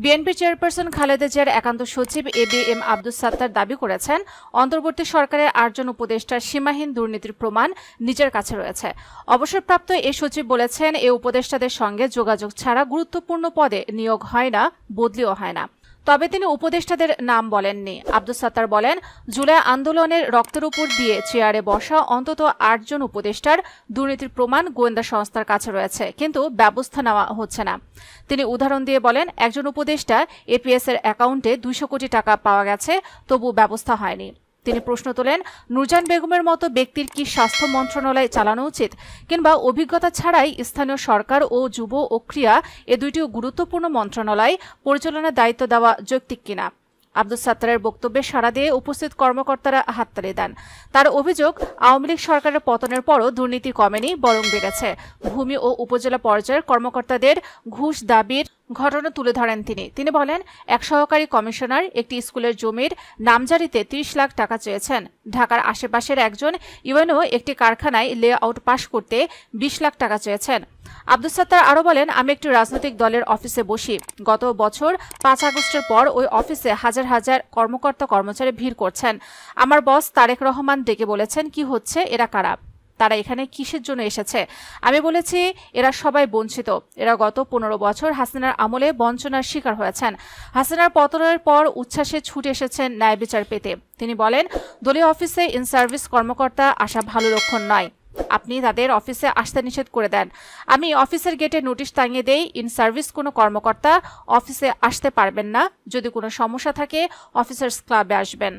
BNP chairperson Khaleda জিয়ার একান্ত সচিব এবিএম আব্দুস সাত্তার দাবি করেছেন, অন্তর্বর্তী সরকারের ৮ জন উপদেষ্টার সীমাহীন দুর্নীতির প্রমাণ নিজের কাছে রয়েছে। অবসরপ্রাপ্ত এ সচিব বলেছেন, এ উপদেষ্টাদের সঙ্গে যোগাযোগ ছাড়া গুরুত্বপূর্ণ পদে নিয়োগ হয় না, বদলিও হয় না। তবে তিনি উপদেষ্টাদের নাম বলেননি। আব্দুস সাত্তার বলেন, জুলাই আন্দোলনের রক্তের উপর দিয়ে চেয়ারে বসা অন্তত ৮ জন উপদেষ্টার দুর্নীতির প্রমাণ গোয়েন্দা সংস্থার কাছে রয়েছে, কিন্তু ব্যবস্থা নেওয়া হচ্ছে না। তিনি উদাহরণ দিয়ে বলেন, একজন উপদেষ্টা এপিএস এর অ্যাকাউন্টে ২০০ কোটি টাকা পাওয়া গেছে, তবু ব্যবস্থা হয়নি। তিনি প্রশ্ন তোলেন, নূরজাহান বেগমের মতো ব্যক্তির কি স্বাস্থ্য মন্ত্রণালয় চালানো উচিত, কিংবা অভিজ্ঞতা ছাড়াই স্থানীয় সরকার ও যুব ও ক্রীড়া এ দুইটিও গুরুত্বপূর্ণ মন্ত্রণালয় পরিচালনার দায়িত্ব দেওয়া যৌক্তিক কিনা? আব্দুস সাত্তারের বক্তব্যে সাড়া দিয়ে উপস্থিত কর্মকর্তারা হাততালি দেন। তার অভিযোগ, আওয়ামী লীগ সরকারের পতনের পরও দুর্নীতি কমেনি, বরং বেড়েছে। ভূমি ও উপজেলা পর্যায়ের কর্মকর্তাদের ঘুষ দাবির ঘটনা তুলে ধরেন তিনি বলেন, এক সহকারী কমিশনার একটি স্কুলের জমির নামজারিতে ৩০ লাখ টাকা চেয়েছেন। ঢাকার আশেপাশের একজন ইউএনও একটি কারখানায় লে আউট পাস করতে ২০ লাখ টাকা চেয়েছেন। আব্দুস সাত্তার আরও বলেন, আমি একটি রাজনৈতিক দলের অফিসে বসি। গত বছর ৫ আগস্টের পর ওই অফিসে হাজার হাজার কর্মকর্তা কর্মচারী ভিড় করছেন। আমার বস তারেক রহমান ডেকে বলেছেন, কি হচ্ছে, এরা কারা, তারা এখানে কিসের জন্য এসেছে? আমি বলেছি, এরা সবাই বঞ্চিত। এরা গত ১৫ বছর হাসিনার আমলে বঞ্চনার শিকার হয়েছেন। হাসিনার পতনের পর উচ্ছ্বাসে ছুটে এসেছেন ন্যায় বিচার পেতে। তিনি বলেন, দলীয় অফিসে ইন সার্ভিস কর্মকর্তা আসা ভালো লক্ষণ নয়। আপনি তাদের অফিসে আসতে নিষেধ করে দেন। আমি অফিসের গেটে নোটিশ টাঙিয়ে দেই, ইন সার্ভিস কোনো কর্মকর্তা অফিসে আসতে পারবেন না। যদি কোনো সমস্যা থাকে অফিসার্স ক্লাবে আসবেন।